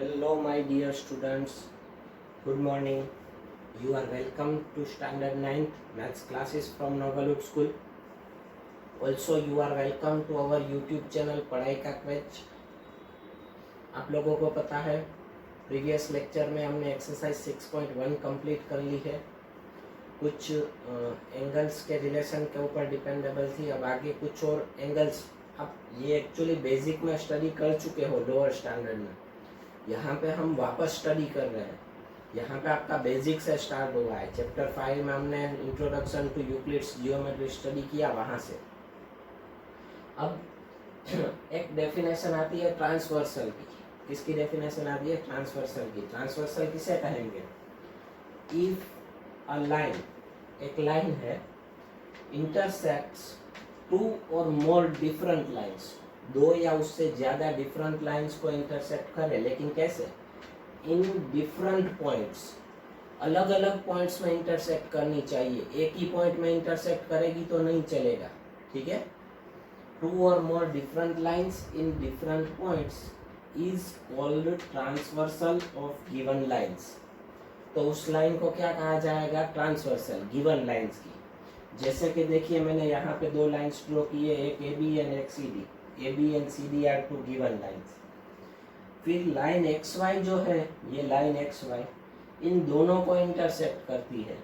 Hello, my dear students. Good morning. You are welcome to Standard 9th Maths classes from Novelwood School. Also, you are welcome to our YouTube channel पढ़ाई का quiz. आप लोगों को पता है previous lecture में हमने exercise 6.1 complete कर ली है. कुछ एंगल्स के रिलेशन के ऊपर डिपेंडेबल थी. अब आगे कुछ और एंगल्स आप ये एक्चुअली बेसिक में स्टडी कर चुके हो लोअर स्टैंडर्ड में. यहाँ पे हम वापस स्टडी कर रहे हैं. यहाँ पे आपका बेसिक से स्टार्ट हुआ है. चैप्टर 5 में हमने introduction to Euclid's geometry study किया वहाँ से. अब एक डेफिनेशन आती है ट्रांसवर्सल की. किसकी डेफिनेशन आती है? ट्रांसवर्सल की. ट्रांसवर्सल किसे कहेंगे? इफ अ लाइन, एक लाइन है, इंटरसेक्ट्स टू और मोर डिफरेंट लाइन्स, दो या उससे ज्यादा डिफरेंट लाइंस को इंटरसेक्ट करे. लेकिन कैसे? इन डिफरेंट पॉइंट्स, अलग अलग पॉइंट्स में इंटरसेक्ट करनी चाहिए. एक ही पॉइंट में इंटरसेक्ट करेगी तो नहीं चलेगा. ठीक है. टू और more different lines in different points is called transversal of given lines. तो उस लाइन को क्या कहा जाएगा? ट्रांसवर्सल गिवन लाइंस की. जैसे कि देखिए मैंने यहाँ पे दो लाइंस ड्रॉ किए, एक ए बी एंड एक C D. AB and CD are two given lines. फिर लाइन XY जो है, ये लाइन XY इन दोनों को इंटरसेक्ट करती है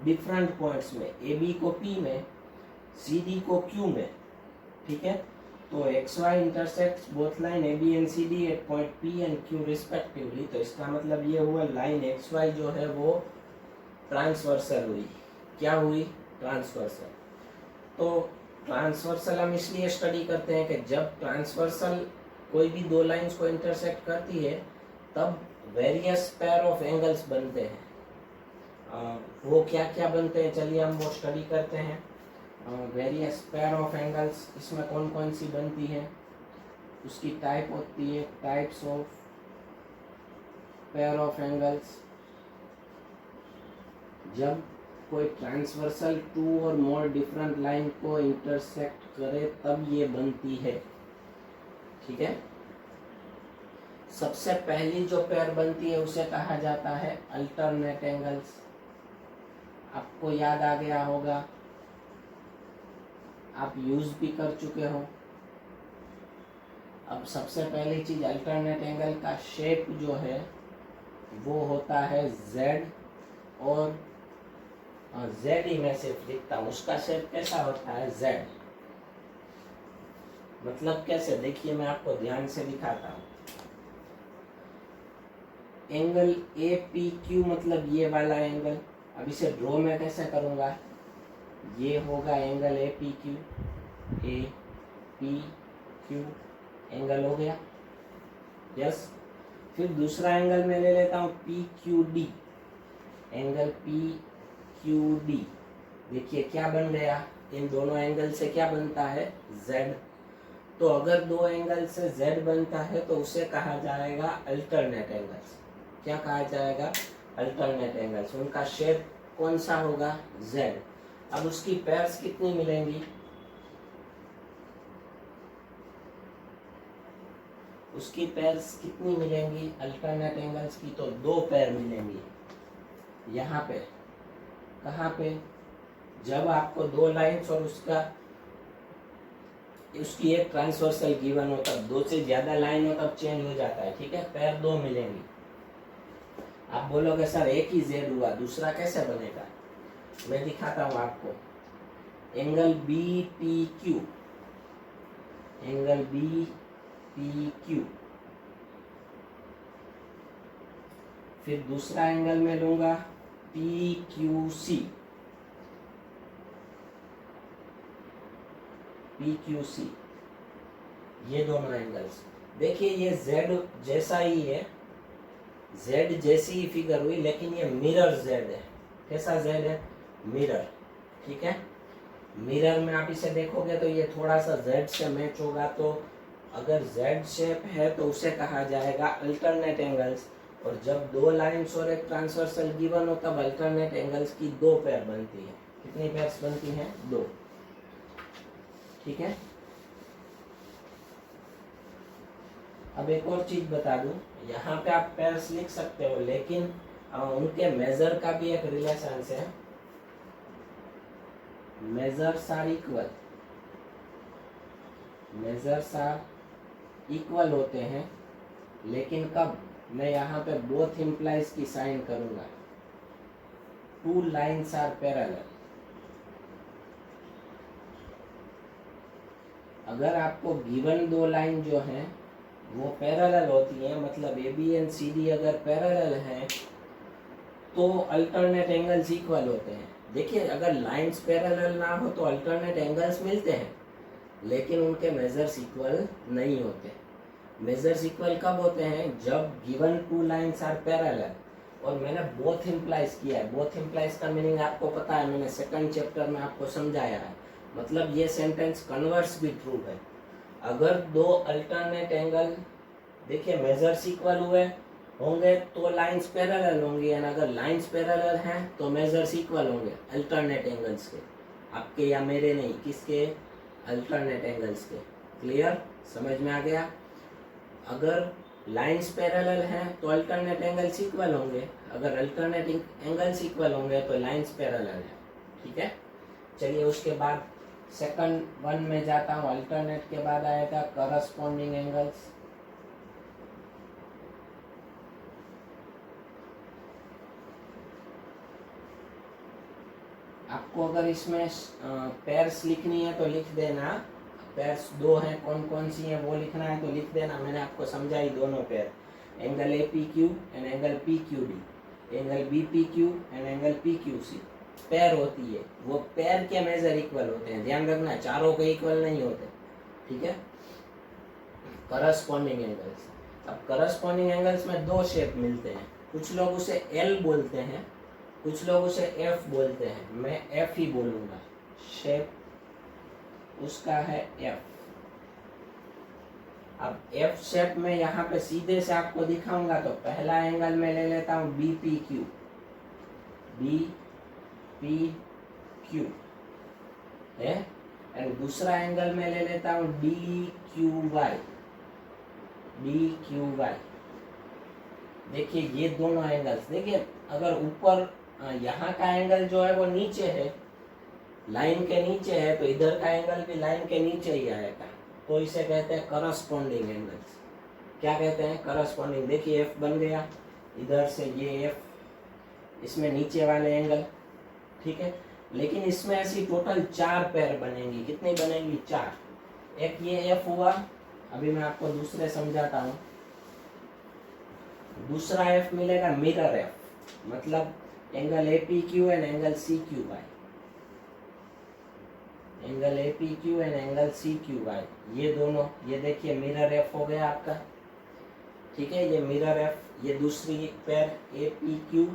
डिफरेंट पॉइंट्स में. AB को P में, CD को Q में. ठीक है. तो XY intersects both line AB and CD at point P and Q respectively. तो इसका मतलब ये हुआ लाइन XY जो है वो ट्रांसवर्सल हुई. क्या हुई? ट्रांसवर्सल. तो ट्रांसवर्सल हम इसलिए स्टडी करते हैं कि जब ट्रांसवर्सल कोई भी दो लाइंस को इंटरसेक्ट करती है तब वेरियस पेयर ऑफ एंगल्स बनते हैं. वो क्या क्या बनते हैं चलिए हम वो स्टडी करते हैं. वेरियस पेयर ऑफ एंगल्स इसमें कौन कौन सी बनती है, उसकी टाइप होती है types of pair of angles. जब कोई ट्रांसवर्सल टू और मोर डिफरेंट लाइन को इंटरसेक्ट करे तब ये बनती है. ठीक है. सबसे पहली जो पेयर बनती है उसे कहा जाता है अल्टरनेट एंगल्स. आपको याद आ गया होगा, आप यूज भी कर चुके हो. अब सबसे पहली चीज, अल्टरनेट एंगल का शेप जो है वो होता है Z. और Z ही मैं सिर्फ लिखता हूँ. उसका शेप कैसा होता है? Z. मतलब कैसे? देखिए मैं आपको ध्यान से दिखाता हूँ. एंगल APQ मतलब ये वाला एंगल. अब इसे ड्रॉ में कैसे करूँगा? ये होगा एंगल APQ. APQ एंगल हो गया. यस. फिर दूसरा एंगल मैं ले लेता हूँ PQD. Angle PQD. देखिए क्या बन गया? इन दोनों एंगल से क्या बनता है? Z. तो अगर दो एंगल से Z बनता है तो उसे कहा जाएगा अल्टरनेट एंगल्स. क्या कहा जाएगा? Alternate angles. उनका शेप कौन सा होगा? Z. अब उसकी पेयर्स कितनी मिलेंगी? उसकी पेयर्स कितनी मिलेंगी अल्टरनेट एंगल्स की? तो दो पेयर मिलेंगी. यहाँ पे. कहाँ पे? जब आपको दो लाइंस और उसकी एक ट्रांसवर्सल गिवन हो, तब दो से ज्यादा लाइन हो तब चेंज हो जाता है. ठीक है. पेयर दो मिलेंगी. आप बोलोगे सर एक ही Z हुआ, दूसरा कैसे बनेगा? मैं दिखाता हूँ आपको. Angle BPQ. Angle BPQ. फिर दूसरा एंगल मैं लूंगा PQC. PQC. ये दोनों एंगल्स. देखिए ये Z जैसा ही है, Z जैसी ही फिगर हुई, लेकिन ये मिरर Z है. कैसा Z है? मिरर. ठीक है. मिरर में आप इसे देखोगे तो ये थोड़ा सा Z से मैच होगा. तो अगर Z शेप है तो उसे कहा जाएगा अल्टरनेट एंगल्स. और जब दो लाइंस और एक ट्रांसवर्सल गिवन हो तब अल्टरनेट एंगल्स की दो पेयर बनती है. कितनी पेयर्स बनती हैं? दो. ठीक है. अब एक और चीज बता दूं, यहाँ पे आप पेयर्स लिख सकते हो, लेकिन उनके मेजर का भी एक रिलेशन है। Measures are equal, measures are equal होते हैं, लेकिन कब? मैं यहाँ पे बोथ इम्प्लाइज की साइन करूंगा। Two lines are parallel. अगर आपको गिवन दो लाइन जो हैं वो पैरेलल होती हैं, मतलब A B and C D अगर पैरेलल हैं तो अल्टरनेट एंगल्स इक्वल होते हैं। देखिए, अगर लाइंस पैरेलल ना हो तो अल्टरनेट एंगल्स मिलते हैं, लेकिन उनके मेजर्स इक्वल नहीं होते। मेजर्स इक्वल कब होते हैं? जब given two lines are parallel. और मैंने बोथ इम्प्लाइज किया है। बोथ इम्प्लाइज का मीनिंग आपको पता है, मैंने सेकंड चैप्टर में आपको समझाया है। मतलब ये सेंटेंस कन्वर्स भी ट्रू है। अगर दो अल्टरनेट एंगल, देखिए, मेजर्स इक्वल हुए होंगे तो लाइंस पैरेलल होंगी, और अगर लाइंस पैरेलल हैं तो मेजर्स इक्वल होंगे अल्टरनेट एंगल्स के। आपके या मेरे नहीं, किसके? अल्टरनेट एंगल्स के। क्लियर? समझ में आ गया? अगर लाइंस पैरेलल हैं तो अल्टरनेट एंगल्स इक्वल होंगे, अगर अल्टरनेट एंगल्स इक्वल होंगे तो लाइंस पैरेलल है। ठीक है, चलिए उसके बाद सेकंड वन में जाता हूँ। अल्टरनेट के बाद आएगा करस्पॉन्डिंग एंगल्स। आपको अगर इसमें पेयर्स लिखनी है तो लिख देना। पेयर्स दो हैं, कौन कौन सी हैं वो लिखना है तो लिख देना। मैंने आपको समझाई दोनों pair, angle A P Q and angle P Q D, angle B P Q and angle P Q C. Pair होती है, वो पेयर के मेजर इक्वल होते हैं, ध्यान रखना, चारों के इक्वल नहीं होते। ठीक है, करस्पॉन्डिंग एंगल्स। अब करस्पॉन्डिंग एंगल्स में दो शेप मिलते हैं, कुछ लोग उसे एल बोलते हैं, कुछ लोग उसे एफ बोलते हैं। मैं एफ ही बोलूंगा, शेप उसका है एफ। अब एफ शेप में यहाँ पे सीधे से आपको दिखाऊंगा तो पहला एंगल में ले लेता हूँ B P Q, B P Q है, एंड दूसरा एंगल में ले लेता हूँ D Q Y, D Q Y. देखिए ये दोनों एंगल्स, देखिए अगर ऊपर यहाँ का एंगल जो है वो नीचे है, लाइन के नीचे है, तो इधर का एंगल भी लाइन के नीचे ही आएगा, तो इसे कहते हैं करस्पॉन्डिंग एंगल्स। क्या कहते हैं? करस्पॉन्डिंग। देखिए एफ बन गया, इधर से ये एफ, इसमें नीचे वाले एंगल। ठीक है, लेकिन इसमें ऐसी टोटल चार पेयर बनेंगी। कितनी बनेंगी? चार। एक ये एफ हुआ, अभी मैं आपको दूसरे समझाता हूँ। दूसरा एफ मिलेगा मिरर एफ, मतलब angle A P Q and angle C Q Y, angle A P Q and angle C Q Y, ये दोनों, ये देखिए मिरर एफ हो गया आपका। ठीक है, ये मिरर एफ, ये दूसरी pair A P Q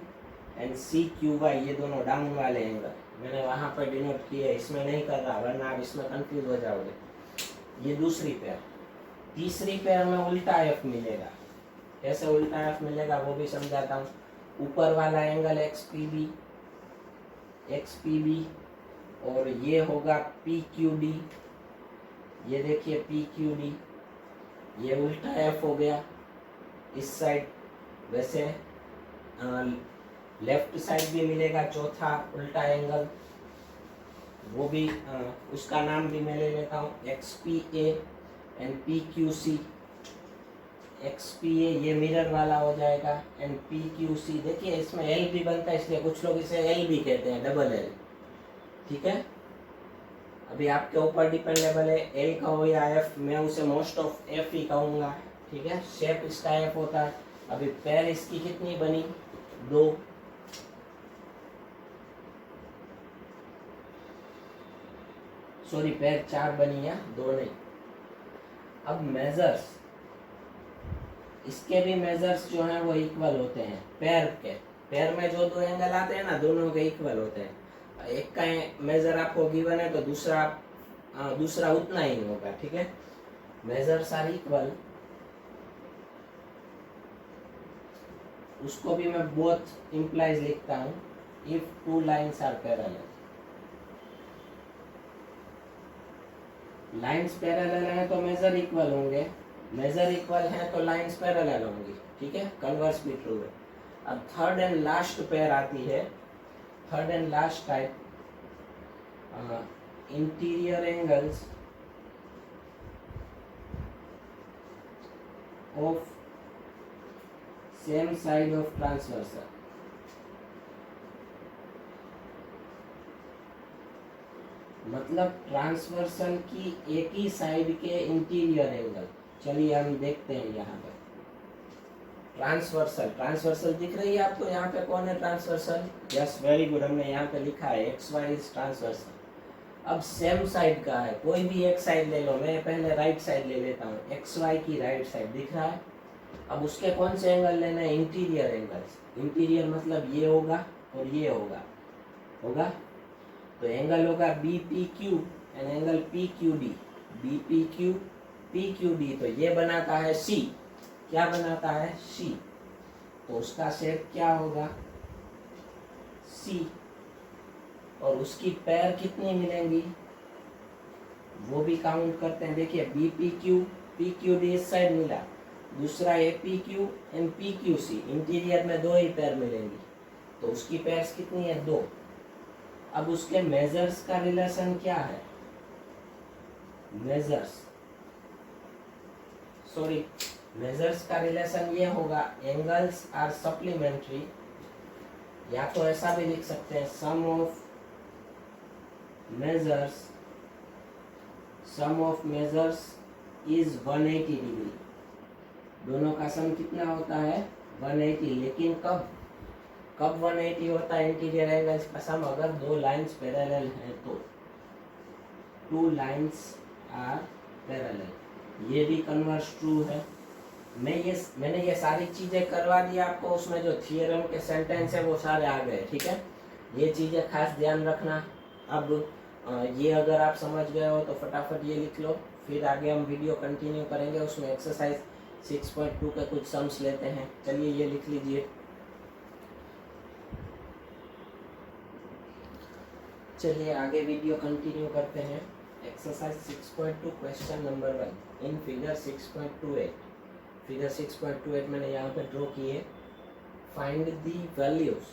and C Q Y, ये दोनों डाउन वाले एंगल मैंने वहां पर डिनोट किए, इसमें नहीं कर रहा वरना आप इसमें कंफ्यूज हो जाओगे। ये दूसरी पेयर। तीसरी पेयर में उल्टा एफ मिलेगा। कैसे उल्टा एफ मिलेगा वो भी समझाता हूँ। ऊपर वाला angle X P B, X P B, और ये होगा पी क्यू डी, ये देखिए पी क्यू डी, ये उल्टा एफ हो गया इस साइड। वैसे लेफ्ट साइड भी मिलेगा चौथा उल्टा एंगल, वो भी उसका नाम भी मैं ले लेता हूँ X P A and P Q C. X P A ये मिरर वाला हो जाएगा, एंड पी क्यू सी, देखिए इसमें एल भी बनता है, इसलिए कुछ लोग इसे एल भी कहते हैं, डबल एल। ठीक है, अभी आपके ऊपर डिपेंडेबल है, एल कहो या एफ, मैं उसे मोस्ट ऑफ एफ ही कहूँगा। ठीक है, शेप इसका एफ होता है। अभी पैर इसकी कितनी बनी? दो। सॉरी, पैर चार बनी है, दो नहीं। अब मेजर्स, इसके भी मेजर्स जो हैं वो इक्वल होते हैं। पैर के, पैर में जो दो एंगल आते हैं ना, दोनों के इक्वल होते हैं। एक का मेजर आपको गिवन है तो दूसरा उतना ही होगा। ठीक है, मेजर्स आर इक्वल, उसको भी मैं बोथ इंप्लाइज लिखता हूँ if two lines are parallel. Lines parallel हैं तो मेजर इक्वल होंगे, मेजर इक्वल है तो लाइंस पैरेलल होंगी, ठीक है, कन्वर्स भी ट्रू है। अब थर्ड एंड लास्ट पेयर आती है, third and last type, interior angles of same side of transversal. मतलब ट्रांसवर्सल की एक ही साइड के इंटीरियर एंगल। चलिए हम देखते हैं यहाँ पे ट्रांसवर्सल, ट्रांसवर्सल दिख रही है आपको यहाँ पे, कौन है ट्रांसवर्सल? यस, वेरी गुड, हमने यहाँ पे लिखा है एक्स वाई इज ट्रांसवर्सल। अब सेम साइड का है, कोई भी एक साइड ले लो, मैं पहले राइट साइड ले लेता हूँ, एक्स वाई की राइट साइड दिख रहा है। अब उसके कौन से एंगल लेना है? Interior angles. इंटीरियर मतलब ये होगा और ये होगा, होगा तो एंगल होगा B P Q and angle P Q D, B P Q P Q D, तो ये बनाता है सी। क्या बनाता है? सी। तो उसका शेप क्या होगा? सी। और उसकी पैर कितनी मिलेंगी वो भी काउंट करते हैं। देखिए बी पी क्यू डी इस साइड मिला, दूसरा A P Q and P Q C, interior में दो ही पैर मिलेंगी, तो उसकी पैर्स कितनी है? दो। अब उसके मेजर्स का रिलेशन क्या है? मेजर्स का रिलेशन ये होगा, एंगल्स आर सप्लीमेंट्री, या तो ऐसा भी लिख सकते हैं, सम ऑफ मेजर्स इज 180 डिग्री। दोनों का सम कितना होता है? 180। लेकिन कब 180 होता है इंटीरियर एंगल्स का सम? अगर दो लाइंस पैरेलल हैं तो, टू लाइंस आर पैरेलल। ये भी कन्वर्स ट्रू है। मैंने ये सारी चीजें करवा दी आपको, उसमें जो थियरम के सेंटेंस है वो सारे आ गए, ठीक है, ये चीजें खास ध्यान रखना। अब ये अगर आप समझ गए हो तो फटाफट ये लिख लो, फिर आगे हम वीडियो कंटिन्यू करेंगे, उसमें एक्सरसाइज 6.2 के कुछ सम्स लेते हैं। चलिए ये लिख लीजिए। चलिए आगे वीडियो कंटिन्यू करते हैं। Exercise 6.2 question number 1 in figure 6.28। Figure 6.28 मैंने यहाँ पे ड्रॉ किए। Find the values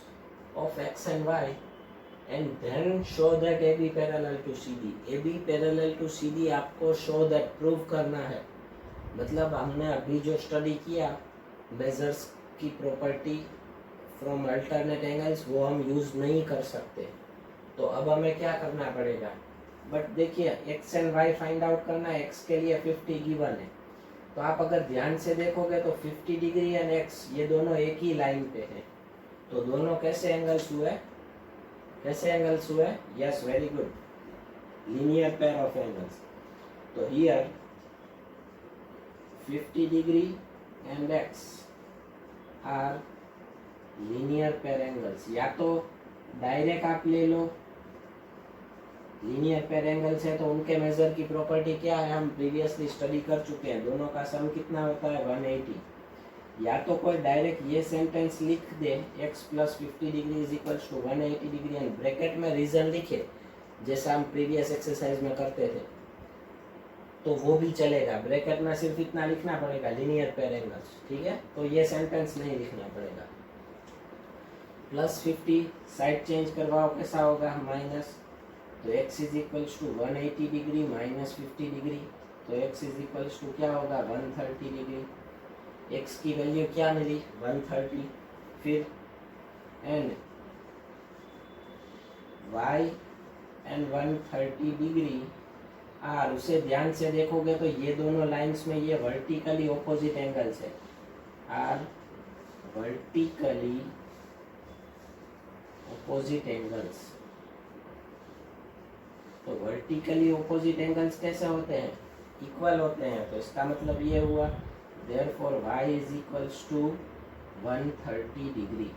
of X and Y and then show that A B parallel to C D. A B parallel to C D आपको show that prove करना है। मतलब हमने अभी जो स्टडी किया मेजर्स की प्रॉपर्टी फ्रॉम अल्टरनेट एंगल्स, वो हम यूज नहीं कर सकते, तो अब हमें क्या करना पड़ेगा? बट देखिए X and Y find out करना है। एक्स के लिए 50 गिवन है, तो आप अगर ध्यान से देखोगे तो 50 डिग्री एंड एक्स ये दोनों एक ही लाइन पे हैं, तो दोनों कैसे एंगल्स हुए? Yes, very good, linear pair of angles. तो here 50 degree and X are linear pair angles. या तो डायरेक्ट आप ले लो, लीनियर पेयर एंगल्स है तो उनके मेजर की प्रॉपर्टी क्या है, हम प्रीवियसली स्टडी कर चुके हैं, दोनों का सम कितना होता है? 180। या तो कोई डायरेक्ट ये सेंटेंस लिख दे, x plus 50 degree is equals to 180 degree and bracket में रीजन लिखे, जैसा हम प्रीवियस एक्सरसाइज में करते थे, तो वो भी चलेगा। ब्रैकेट में सिर्फ इतना लिखना पड़ेगा, लीनियर पेयर एंगल्स, ठीक है, तो ये सेंटेंस नहीं लिखना पड़ेगा। प्लस 50 साइड चेंज करवाओ, कैसा होगा? माइनस, तो x is equals to 180 degree minus 50 degree, तो x इज इक्वल्स टू क्या होगा? 130 डिग्री। x की वैल्यू क्या मिली? 130। फिर and y and 130 degree are, उसे ध्यान से देखोगे तो ये दोनों लाइंस में ये वर्टिकली ऑपोजिट एंगल्स है, आर वर्टिकली ऑपोजिट एंगल्स। तो वर्टिकली ऑपोजिट एंगल्स कैसे होते हैं? इक्वल होते हैं, तो इसका मतलब ये हुआ therefore y is equals to 130 degree.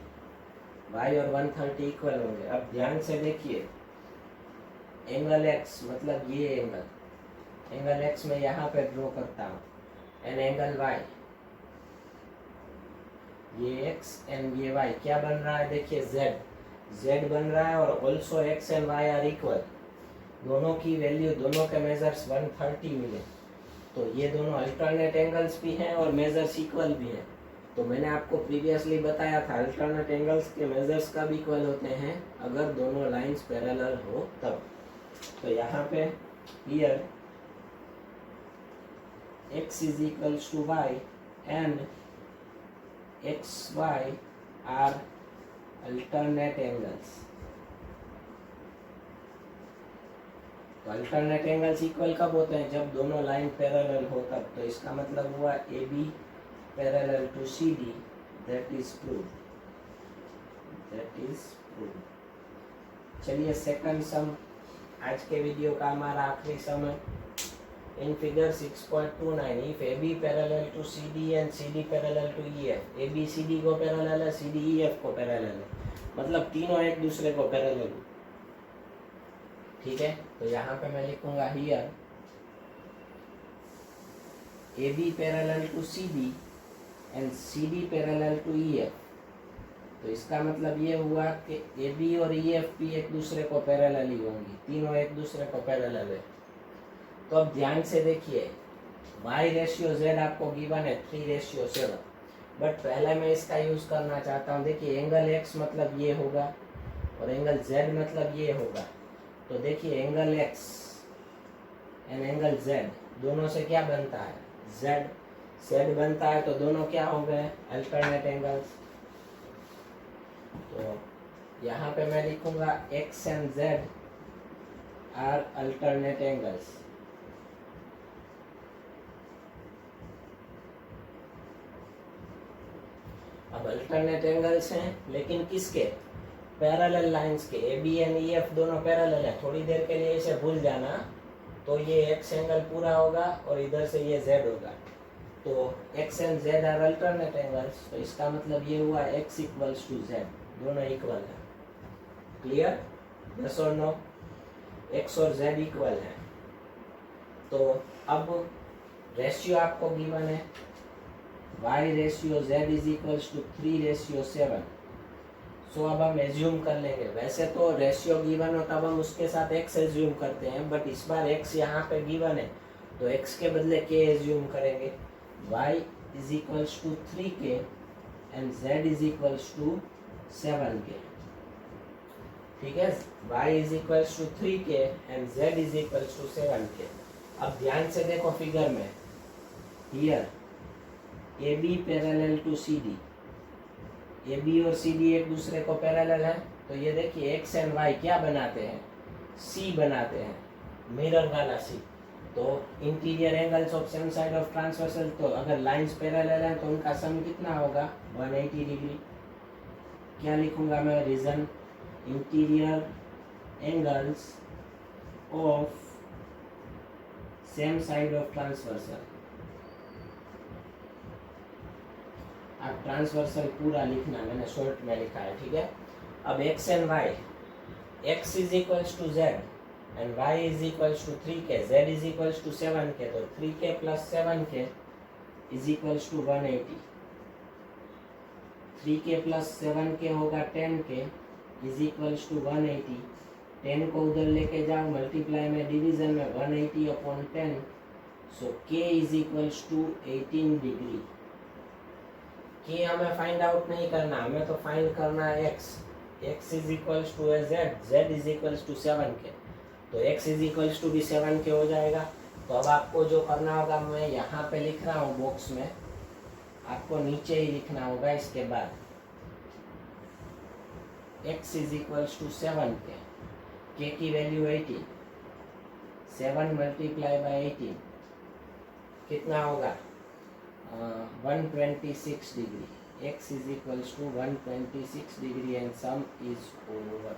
y और 130 इक्वल होंगे। अब ध्यान से देखिए, एंगल x मतलब ये एंगल x मैं यहाँ पे ड्रॉ करता हूँ, एंड एंगल y, ये x एंड ये y क्या बन रहा है? देखिए z बन रहा है, और also x and y are equal. दोनों की वैल्यू, दोनों के मेजर्स 130 मिले, तो ये दोनों अल्टरनेट एंगल्स भी हैं और मेजर्स इक्वल भी हैं। तो मैंने आपको प्रीवियसली बताया था अल्टरनेट एंगल्स के मेजर्स कब इक्वल होते हैं, अगर दोनों लाइंस पैरेलल हो तब। तो यहाँ पे here x is equals to y and xy are alternate angles। तो अल्टरनेट एंगल्स इक्वल कब होते हैं, जब दोनों लाइन पैरेलल हो तब। तो इसका मतलब हुआ A B parallel to C D, that is proved, that is proved. चलिए सेकंड सम, आज के वीडियो का हमारा आखिरी सम है। In figure 6.29, if AB parallel to CD and CD parallel to EF, AB CD को पैरेलल है, CD EF को पैरेलल है, मतलब तीनों एक दूसरे को पैरेलल। ठीक है, तो यहाँ पे मैं लिखूंगा here AB parallel to CD and CD parallel to EF। तो इसका मतलब ये हुआ कि AB और EF भी एक दूसरे को पैरेलल ही होंगी, तीनों एक दूसरे को पैरेलल है। तो अब ध्यान से देखिए, y रेशियो z आपको गिवन है 3:7, बट पहले मैं इसका यूज करना चाहता हूँ। देखिए एंगल x मतलब ये होगा और एंगल z मतलब ये होगा। तो देखिए angle x and angle z दोनों से क्या बनता है, z बनता है, तो दोनों क्या हो गए, अल्टरनेट एंगल्स। तो यहाँ पे मैं लिखूंगा x and z are alternate angles. अब अल्टरनेट एंगल्स हैं, लेकिन किसके, पैरेलल लाइंस के। A B and E F दोनों पैरेलल है। थोड़ी देर के लिए इसे भूल जाना, तो ये एक्स एंगल पूरा होगा और इधर से ये जेड होगा। तो x and z are alternate angles. तो इसका मतलब ये हुआ एक्स इक्वल्स टू जेड, दोनों इक्वल है। क्लियर, यस और नो, एक्स और जेड इक्वल है। तो अब रेशियो आपको गिवन है, y ratio z is equals to 3:7। So अब हम एज्यूम कर लेंगे, वैसे तो रेशियो गिवन हो तब हम उसके साथ x एज्यूम करते हैं, बट इस बार x यहाँ पे गिवन है तो x के बदले k एज्यूम करेंगे। y is equals to 3k and z is equals to 7k। ठीक है, y is equals to 3k and z is equals to 7k। अब ध्यान से देखो फिगर में, here A B parallel to C D, A B और C D एक दूसरे को पैरेलल है। तो ये देखिए एक्स एंड वाई क्या बनाते हैं, सी बनाते हैं, मिरर वाला सी। तो interior angles of same side of transversal, तो अगर लाइंस पैरेलल हैं तो उनका सम कितना होगा, 180 डिग्री। क्या लिखूंगा मैं, reason interior angles of same side of transversal. आप ट्रांसवर्सल पूरा लिखना, मैंने शॉर्ट में लिखा है। ठीक है, अब x and y, x is equals to z and y is equals to 3k, z is equals to 7k। तो 3k plus 7k is equals to 180। 3k plus 7k होगा 10k इज इक्वल्स टू 180। 10 को उधर लेके जाओ, multiply में division में 180 upon 10, so k is equals to 18 degree. कि हमें फाइंड आउट नहीं करना, हमें तो फाइंड करना है x is equals to z is equals to 7k। तो x इज इक्वल्स टू भी 7k हो जाएगा। तो अब आपको जो करना होगा, मैं यहाँ पे लिख रहा हूँ बॉक्स में, आपको नीचे ही लिखना होगा इसके बाद, x is equals to 7k, k की वैल्यू 18, 7 मल्टीप्लाई बाई 18 कितना होगा, 126 degree. x is equals to 126 degree and sum is over.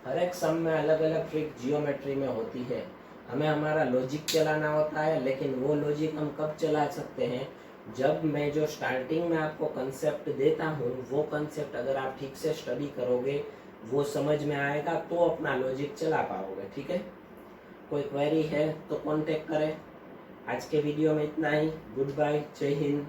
हर एक सम में अलग अलग ट्रिक जियोमेट्री में होती है, हमें हमारा लॉजिक चलाना होता है। लेकिन वो लॉजिक हम कब चला सकते हैं, जब मैं जो स्टार्टिंग में आपको कंसेप्ट देता हूँ, वो कंसेप्ट अगर आप ठीक से स्टडी करोगे, वो समझ में आएगा, तो अपना लॉजिक चला पाओगे। ठीक है, कोई क्वेरी है तो कांटेक्ट करें। आज के वीडियो में इतना ही। गुड बाय, जय हिंद।